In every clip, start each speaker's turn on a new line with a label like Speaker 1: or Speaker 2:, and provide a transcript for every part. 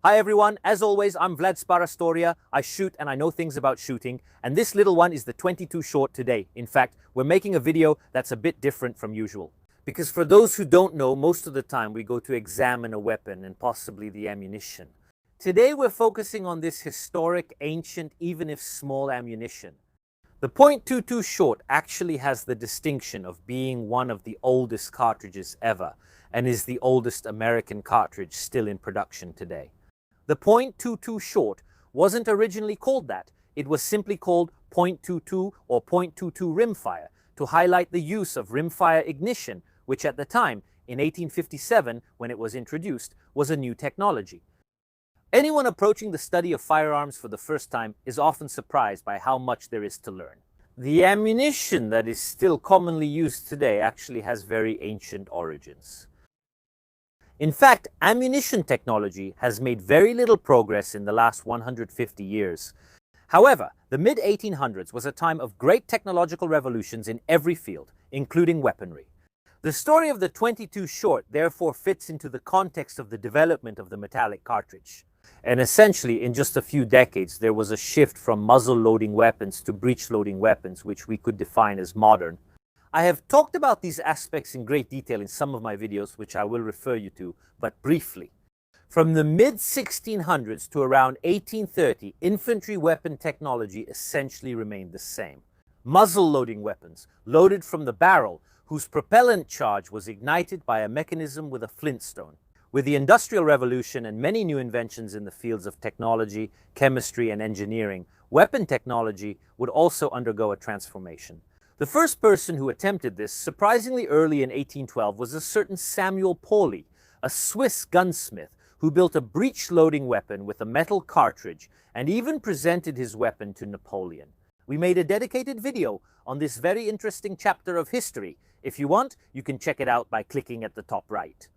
Speaker 1: Hi everyone, as always, I'm Vlad Sparastoria. I shoot and I know things about shooting, and this little one is the 22 short today. In fact, we're making a video that's a bit different from usual. Because for those who don't know, most of the time we go to examine a weapon and possibly the ammunition. Today we're focusing on this historic, ancient, even if small ammunition. The .22 short actually has the distinction of being one of the oldest cartridges ever, and is the oldest American cartridge still in production today. The .22 short wasn't originally called that. It was simply called .22 or .22 Rimfire to highlight the use of rimfire ignition, which at the time, in 1857, when it was introduced, was a new technology. Anyone approaching the study of firearms for the first time is often surprised by how much there is to learn. The ammunition that is still commonly used today actually has very ancient origins. In fact, ammunition technology has made very little progress in the last 150 years. However, the mid-1800s was a time of great technological revolutions in every field, including weaponry. The story of the .22 short therefore fits into the context of the development of the metallic cartridge. And essentially, in just a few decades, there was a shift from muzzle-loading weapons to breech-loading weapons, which we could define as modern. I have talked about these aspects in great detail in some of my videos, which I will refer you to, but briefly. From the mid-1600s to around 1830, infantry weapon technology essentially remained the same. Muzzle-loading weapons, loaded from the barrel, whose propellant charge was ignited by a mechanism with a flintstone. With the Industrial Revolution and many new inventions in the fields of technology, chemistry, and engineering, weapon technology would also undergo a transformation. The first person who attempted this, surprisingly early in 1812, was a certain Samuel Pauly, a Swiss gunsmith who built a breech-loading weapon with a metal cartridge and even presented his weapon to Napoleon. We made a dedicated video on this very interesting chapter of history. If you want, you can check it out by clicking at the top right.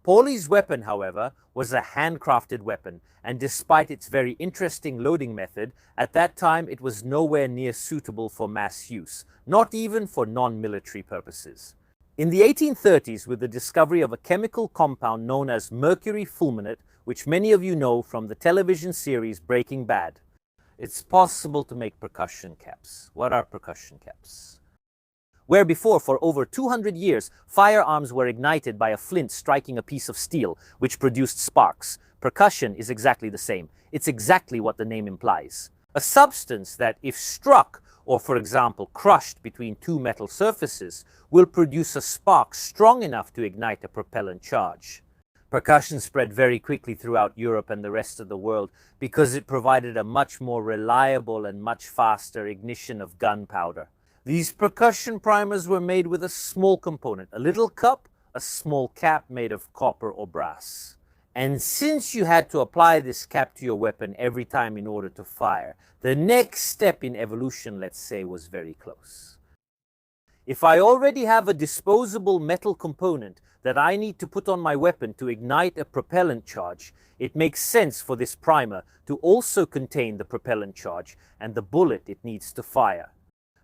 Speaker 1: Pauly's weapon, however, was a handcrafted weapon, and despite its very interesting loading method, at that time it was nowhere near suitable for mass use, not even for non-military purposes. In the 1830s, with the discovery of a chemical compound known as mercury fulminate, which many of you know from the television series Breaking Bad, it's possible to make percussion caps. What are percussion caps? Where before, for over 200 years, firearms were ignited by a flint striking a piece of steel, which produced sparks. Percussion is exactly the same. It's exactly what the name implies. A substance that, if struck, or for example crushed between two metal surfaces, will produce a spark strong enough to ignite a propellant charge. Percussion spread very quickly throughout Europe and the rest of the world because it provided a much more reliable and much faster ignition of gunpowder. These percussion primers were made with a small component, a little cup, a small cap made of copper or brass. And since you had to apply this cap to your weapon every time in order to fire, the next step in evolution, let's say, was very close. If I already have a disposable metal component that I need to put on my weapon to ignite a propellant charge, it makes sense for this primer to also contain the propellant charge and the bullet it needs to fire.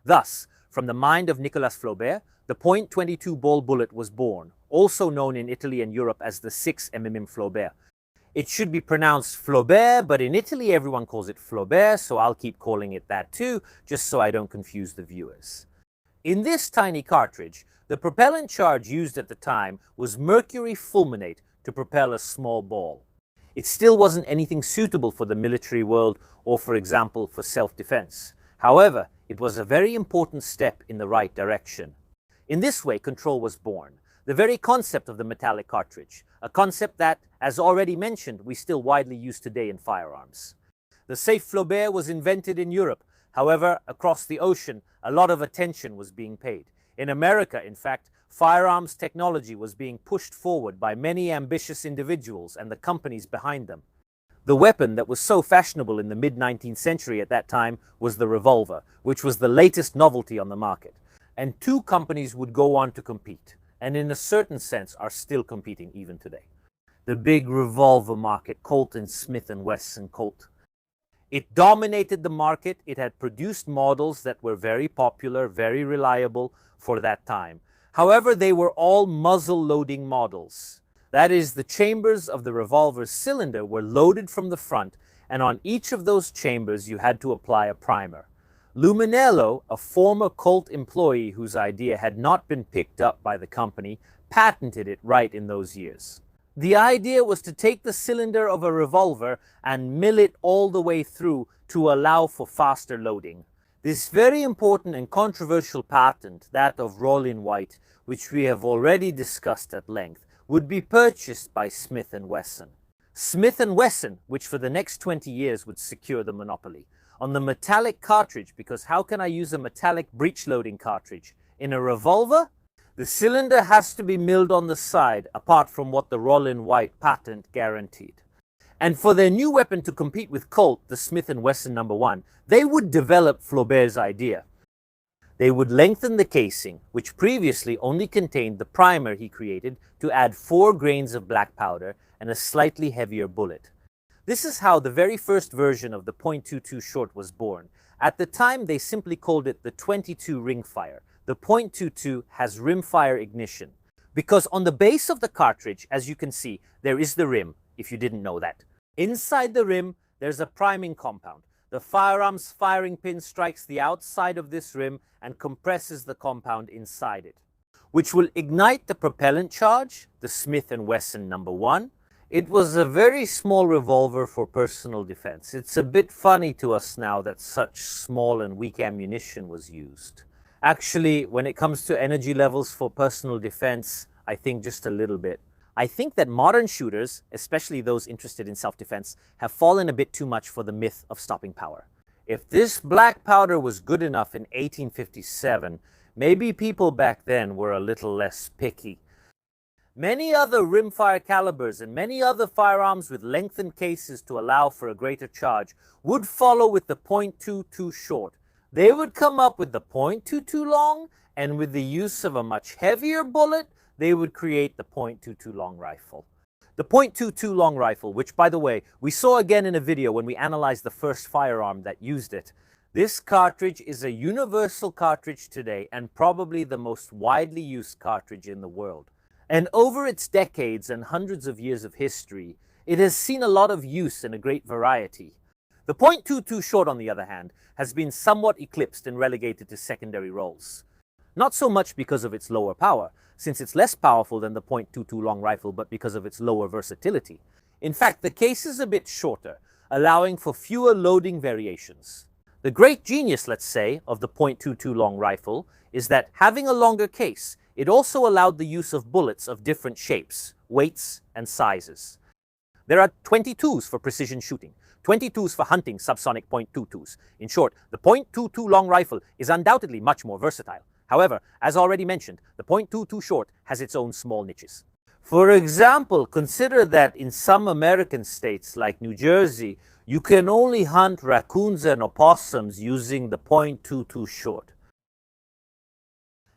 Speaker 1: Thus, from the mind of Nicolas Flaubert, the .22 ball bullet was born, also known in Italy and Europe as the 6 mm Flaubert. It should be pronounced Flaubert, but in Italy everyone calls it Flaubert, so I'll keep calling it that too, just so I don't confuse the viewers. In this tiny cartridge, the propellant charge used at the time was mercury fulminate to propel a small ball. It still wasn't anything suitable for the military world or, for example, for self-defense. However, it was a very important step in the right direction. In this way, control was born, the very concept of the metallic cartridge, a concept that, as already mentioned, we still widely use today in firearms. The safe Flaubert was invented in Europe. However, across the ocean, a lot of attention was being paid. In America, in fact, firearms technology was being pushed forward by many ambitious individuals and the companies behind them. The weapon that was so fashionable in the mid-19th century at that time was the revolver, which was the latest novelty on the market. And two companies would go on to compete, and in a certain sense are still competing even today. The big revolver market, Colt and Smith & Wesson Colt. It dominated the market. It had produced models that were very popular, very reliable for that time. However, they were all muzzle-loading models. That is, the chambers of the revolver's cylinder were loaded from the front, and on each of those chambers you had to apply a primer. Luminello, a former Colt employee whose idea had not been picked up by the company, patented it right in those years. The idea was to take the cylinder of a revolver and mill it all the way through to allow for faster loading. This very important and controversial patent, that of Rollin-White, which we have already discussed at length, would be purchased by Smith & Wesson. Smith & Wesson, which for the next 20 years would secure the monopoly on the metallic cartridge, because how can I use a metallic breech-loading cartridge? In a revolver, the cylinder has to be milled on the side, apart from what the Rollin-White patent guaranteed. And for their new weapon to compete with Colt, the Smith & Wesson No. 1, they would develop Flaubert's idea. They would lengthen the casing, which previously only contained the primer he created, to add 4 grains of black powder and a slightly heavier bullet. This is how the very first version of the .22 short was born. At the time, they simply called it the .22 Rimfire. The .22 has rimfire ignition, because on the base of the cartridge, as you can see, there is the rim, if you didn't know that. Inside the rim, there's a priming compound. The firearm's firing pin strikes the outside of this rim and compresses the compound inside it, which will ignite the propellant charge, the Smith & Wesson No. 1. It was a very small revolver for personal defense. It's a bit funny to us now that such small and weak ammunition was used. Actually, when it comes to energy levels for personal defense, I think just a little bit. I think that modern shooters, especially those interested in self-defense, have fallen a bit too much for the myth of stopping power. If this black powder was good enough in 1857, maybe people back then were a little less picky. Many other rimfire calibers and many other firearms with lengthened cases to allow for a greater charge would follow with the .22 short. They would come up with the .22 long, and with the use of a much heavier bullet, they would create the .22 long rifle. The .22 long rifle, which by the way, we saw again in a video when we analyzed the first firearm that used it. This cartridge is a universal cartridge today and probably the most widely used cartridge in the world. And over its decades and hundreds of years of history, it has seen a lot of use in a great variety. The .22 short, on the other hand, has been somewhat eclipsed and relegated to secondary roles. Not so much because of its lower power, since it's less powerful than the .22 long rifle, but because of its lower versatility. In fact, the case is a bit shorter, allowing for fewer loading variations. The great genius, let's say, of the .22 long rifle is that having a longer case, it also allowed the use of bullets of different shapes, weights, and sizes. There are 22s for precision shooting, 22s for hunting subsonic .22s. In short, the .22 long rifle is undoubtedly much more versatile. However, as already mentioned, the .22 short has its own small niches. For example, consider that in some American states like New Jersey, you can only hunt raccoons and opossums using the .22 short.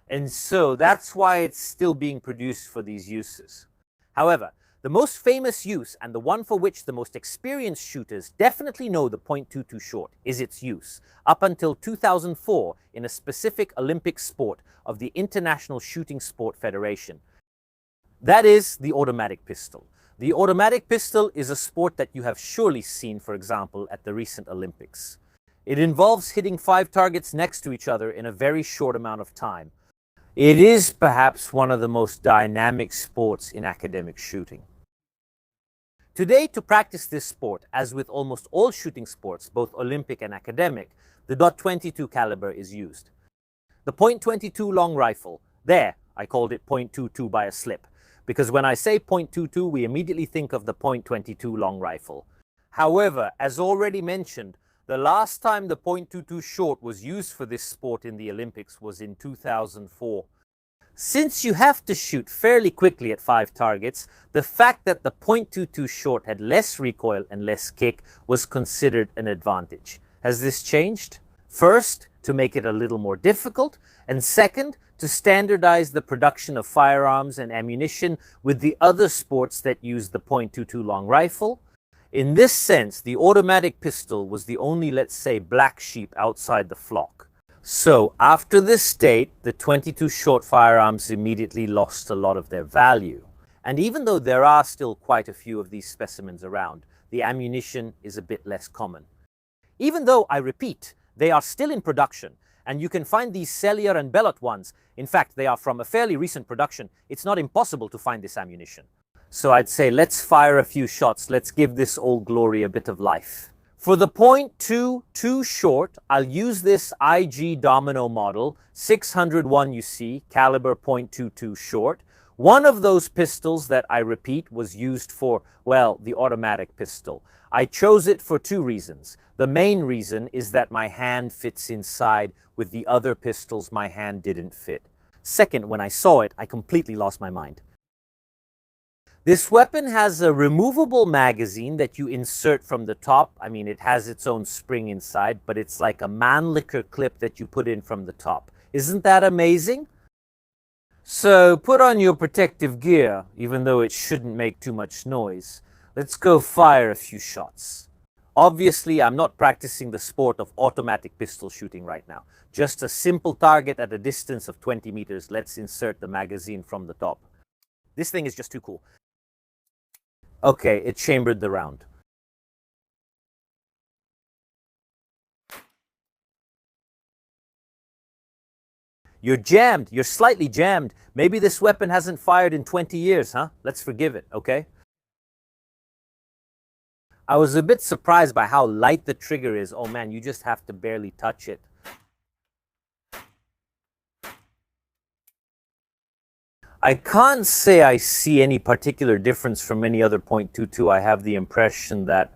Speaker 1: And so that's why it's still being produced for these uses. However, the most famous use, and the one for which the most experienced shooters definitely know the .22 short, is its use, up until 2004, in a specific Olympic sport of the International Shooting Sport Federation. That is the automatic pistol. The automatic pistol is a sport that you have surely seen, for example, at the recent Olympics. It involves hitting 5 targets next to each other in a very short amount of time. It is perhaps one of the most dynamic sports in academic shooting. Today, to practice this sport, as with almost all shooting sports, both Olympic and academic, the .22 caliber is used. The .22 long rifle, there, I called it .22 by a slip, because when I say .22, we immediately think of the .22 long rifle. However, as already mentioned, the last time the .22 short was used for this sport in the Olympics was in 2004. Since you have to shoot fairly quickly at 5 targets, the fact that the .22 short had less recoil and less kick was considered an advantage. Has this changed? First, to make it a little more difficult, and second, to standardize the production of firearms and ammunition with the other sports that use the .22 long rifle. In this sense, the automatic pistol was the only, let's say, black sheep outside the flock. So, after this date, the .22 short firearms immediately lost a lot of their value. And even though there are still quite a few of these specimens around, the ammunition is a bit less common. Even though, I repeat, they are still in production, and you can find these Cellier and Bellot ones. In fact, they are from a fairly recent production. It's not impossible to find this ammunition. So I'd say let's fire a few shots. Let's give this old glory a bit of life. For the .22 short, I'll use this IG Domino model, 601 you see, caliber .22 short. One of those pistols that I repeat was used for, well, the automatic pistol. I chose it for two reasons. The main reason is that my hand fits inside. With the other pistols, my hand didn't fit. Second, when I saw it, I completely lost my mind. This weapon has a removable magazine that you insert from the top. I mean, it has its own spring inside, but it's like a Mannlicher clip that you put in from the top. Isn't that amazing? So put on your protective gear, even though it shouldn't make too much noise. Let's go fire a few shots. Obviously, I'm not practicing the sport of automatic pistol shooting right now. Just a simple target at a distance of 20 meters. Let's insert the magazine from the top. This thing is just too cool. Okay, it chambered the round. You're jammed. You're slightly jammed. Maybe this weapon hasn't fired in 20 years, huh? Let's forgive it, okay? I was a bit surprised by how light the trigger is. Oh man, you just have to barely touch it. I can't say I see any particular difference from any other .22. I have the impression that,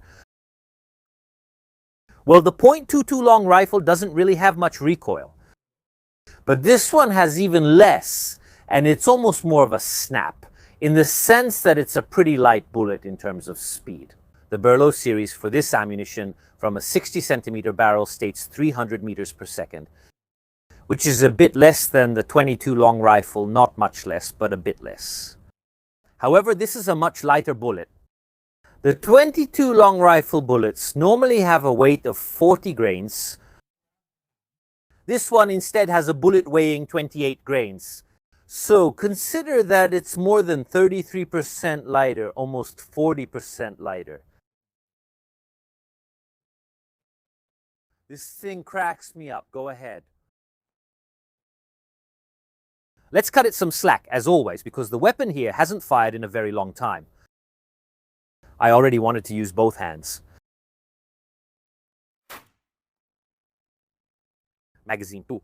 Speaker 1: well, the .22 long rifle doesn't really have much recoil. But this one has even less, and it's almost more of a snap, in the sense that it's a pretty light bullet in terms of speed. The Berlo series for this ammunition from a 60 centimeter barrel states 300 meters per second, which is a bit less than the .22 long rifle, not much less, but a bit less. However, this is a much lighter bullet. The .22 long rifle bullets normally have a weight of 40 grains. This one instead has a bullet weighing 28 grains. So consider that it's more than 33% lighter, almost 40% lighter. This thing cracks me up. Go ahead. Let's cut it some slack, as always, because the weapon here hasn't fired in a very long time. I already wanted to use both hands. Magazine 2.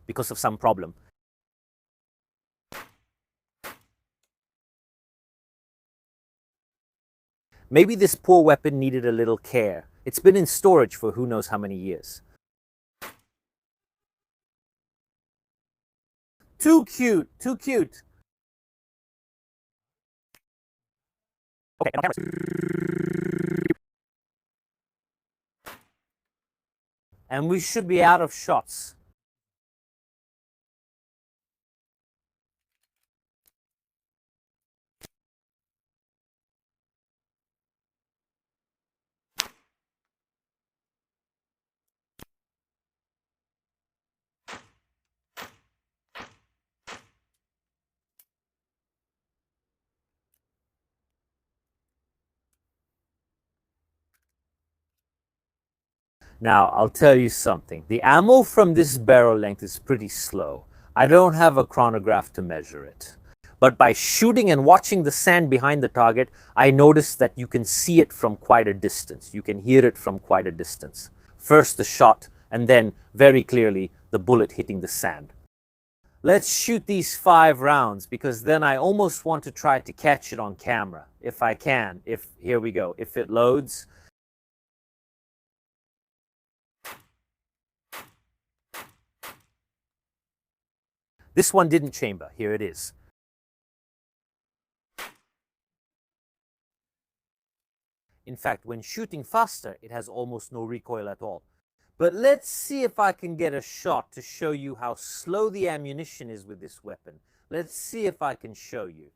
Speaker 1: Because of some problem. Maybe this poor weapon needed a little care. It's been in storage for who knows how many years. Too cute, too cute. Okay, and on camera. And we should be out of shots. Now, I'll tell you something. The ammo from this barrel length is pretty slow. I don't have a chronograph to measure it. But by shooting and watching the sand behind the target, I noticed that you can see it from quite a distance. You can hear it from quite a distance. First the shot, and then, very clearly, the bullet hitting the sand. Let's shoot these 5 rounds, because then I almost want to try to catch it on camera. If I can. Here we go. If it loads. This one didn't chamber. Here it is. In fact, when shooting faster, it has almost no recoil at all. But let's see if I can get a shot to show you how slow the ammunition is with this weapon. Let's see if I can show you.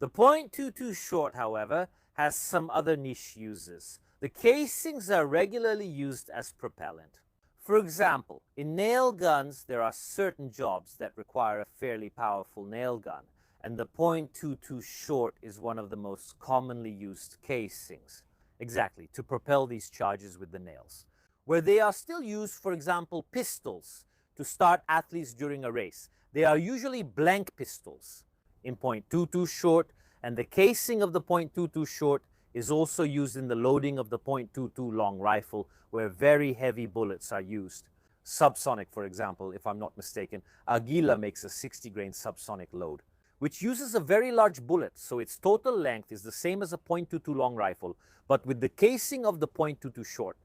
Speaker 1: The .22 short, however, has some other niche uses. The casings are regularly used as propellant. For example, in nail guns, there are certain jobs that require a fairly powerful nail gun, and the .22 short is one of the most commonly used casings. Exactly, to propel these charges with the nails. Where they are still used, for example, pistols to start athletes during a race. They are usually blank pistols in .22 short, and the casing of the .22 short is also used in the loading of the .22 long rifle, where very heavy bullets are used. Subsonic, for example, if I'm not mistaken, Aguila makes a 60-grain subsonic load, which uses a very large bullet, so its total length is the same as a .22 long rifle, but with the casing of the .22 short.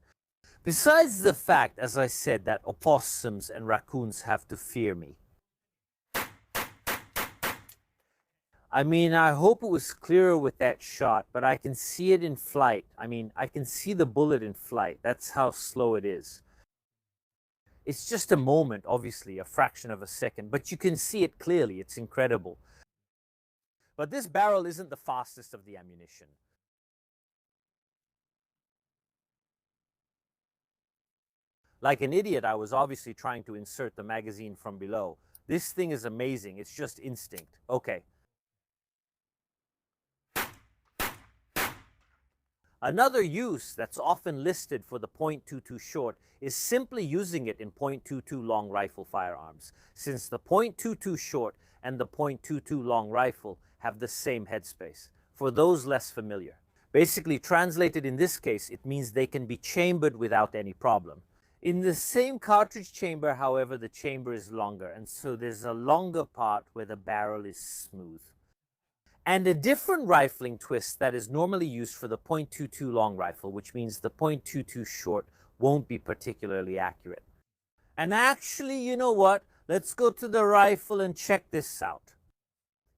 Speaker 1: Besides the fact, as I said, that opossums and raccoons have to fear me. I mean, I hope it was clearer with that shot, but I can see it in flight. I can see the bullet in flight. That's how slow it is. It's just a moment, obviously, a fraction of a second, but you can see it clearly. It's incredible. But this barrel isn't the fastest of the ammunition. Like an idiot, I was obviously trying to insert the magazine from below. This thing is amazing. It's just instinct. Okay. Another use that's often listed for the .22 short is simply using it in .22 long rifle firearms, since the .22 short and the .22 long rifle have the same headspace. For those less familiar, basically translated in this case, it means they can be chambered without any problem. In the same cartridge chamber, however, the chamber is longer, and so there's a longer part where the barrel is smooth. And a different rifling twist that is normally used for the .22 long rifle, which means the .22 short won't be particularly accurate. And actually, you know what? Let's go to the rifle and check this out.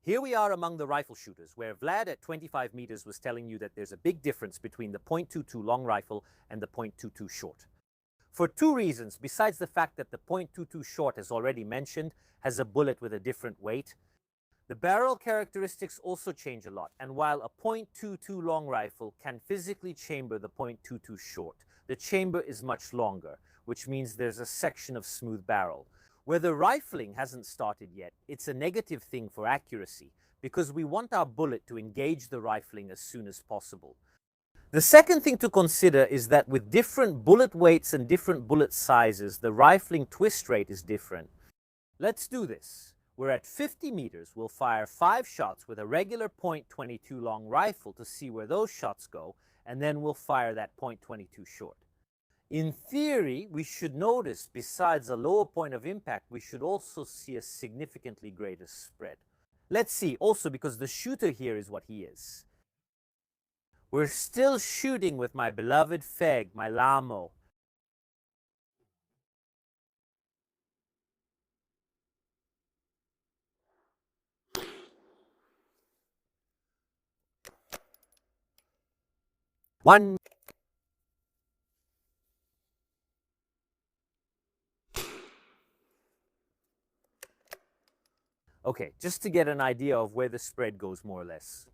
Speaker 1: Here we are among the rifle shooters, where Vlad at 25 meters was telling you that there's a big difference between the .22 long rifle and the .22 short. For two reasons, besides the fact that the .22 short, as already mentioned, has a bullet with a different weight. The barrel characteristics also change a lot, and while a .22 long rifle can physically chamber the .22 short, the chamber is much longer, which means there's a section of smooth barrel. Where the rifling hasn't started yet, it's a negative thing for accuracy, because we want our bullet to engage the rifling as soon as possible. The second thing to consider is that with different bullet weights and different bullet sizes, the rifling twist rate is different. Let's do this. We're at 50 meters. We'll fire 5 shots with a regular .22 long rifle to see where those shots go, and then we'll fire that .22 short. In theory, we should notice, besides a lower point of impact, we should also see a significantly greater spread. Let's see, also because the shooter here is what he is. We're still shooting with my beloved Feg, my Lamo. One. Okay, just to get an idea of where the spread goes more or less.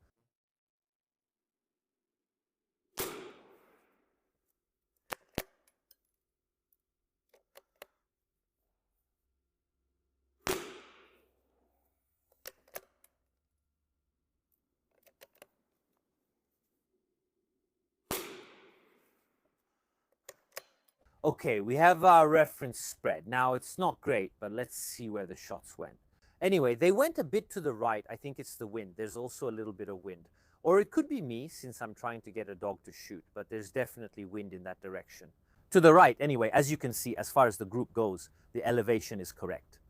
Speaker 1: Okay, we have our reference spread. Now, it's not great, but let's see where the shots went. Anyway, they went a bit to the right. I think it's the wind. There's also a little bit of wind. Or it could be me, since I'm trying to get a dog to shoot, but there's definitely wind in that direction. To the right, anyway, as you can see, as far as the group goes, the elevation is correct.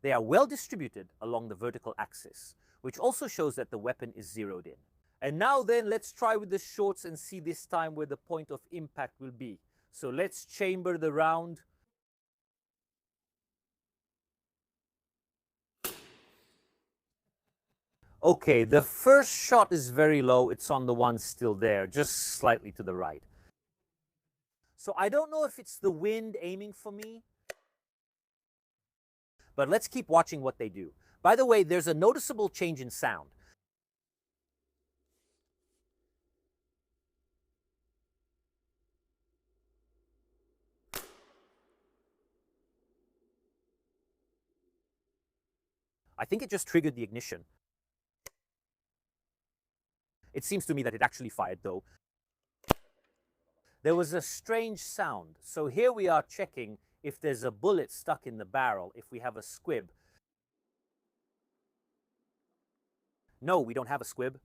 Speaker 1: They are well distributed along the vertical axis, which also shows that the weapon is zeroed in. And now then, let's try with the shorts and see this time where the point of impact will be. So let's chamber the round. Okay, the first shot is very low. It's on the one still there, just slightly to the right. So I don't know if it's the wind aiming for me, but let's keep watching what they do. By the way, there's a noticeable change in sound. I think it just triggered the ignition. It seems to me that it actually fired, though. There was a strange sound. So here we are checking if there's a bullet stuck in the barrel, if we have a squib. No, we don't have a squib.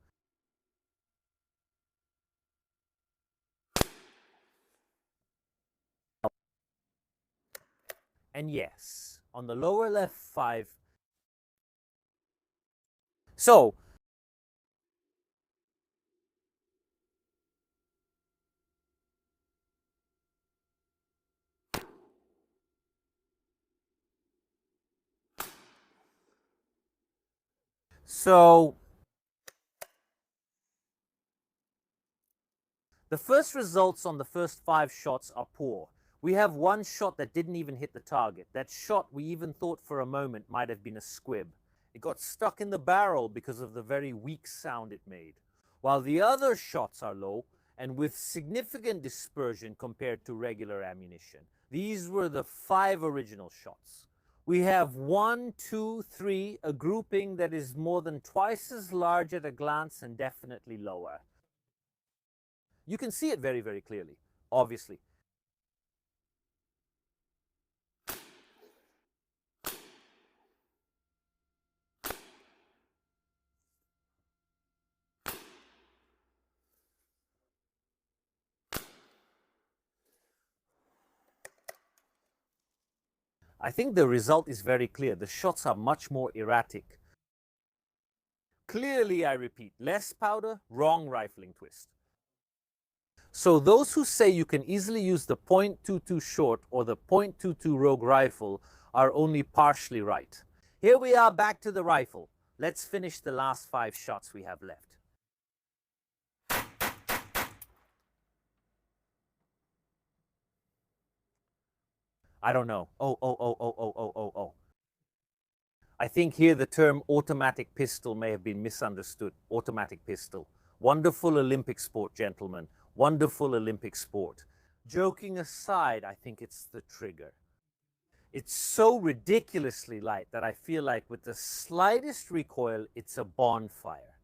Speaker 1: And yes, on the lower left 5. So, the first results on the first 5 shots are poor. We have one shot that didn't even hit the target. That shot we even thought for a moment might have been a squib. It got stuck in the barrel because of the very weak sound it made. While the other shots are low and with significant dispersion compared to regular ammunition. These were the 5 original shots. We have 1, 2, 3, a grouping that is more than twice as large at a glance and definitely lower. You can see it very, very clearly, obviously. I think the result is very clear. The shots are much more erratic. Clearly, I repeat, less powder, wrong rifling twist. So those who say you can easily use the .22 short or the .22 Rogue rifle are only partially right. Here we are back to the rifle. Let's finish the last 5 shots we have left. I don't know. Oh. I think here the term automatic pistol may have been misunderstood. Automatic pistol. Wonderful Olympic sport, gentlemen. Wonderful Olympic sport. Joking aside, I think it's the trigger. It's so ridiculously light that I feel like with the slightest recoil, it's a bonfire.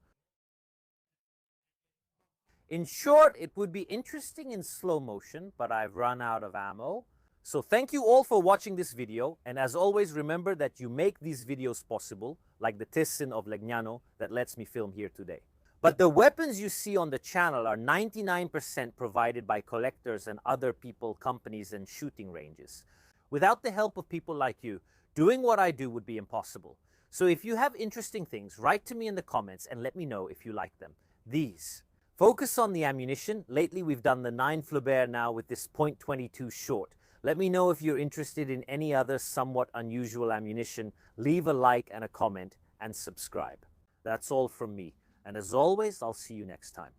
Speaker 1: In short, it would be interesting in slow motion, but I've run out of ammo. So thank you all for watching this video, and as always, remember that you make these videos possible, like the Tessin of Legnano that lets me film here today. But the weapons you see on the channel are 99% provided by collectors and other people, companies, and shooting ranges. Without the help of people like you, doing what I do would be impossible. So if you have interesting things, write to me in the comments and let me know if you like them. These. Focus on the ammunition. Lately we've done the 9 Flaubert now with this .22 short. Let me know if you're interested in any other somewhat unusual ammunition. Leave a like and a comment and subscribe. That's all from me. And as always, I'll see you next time.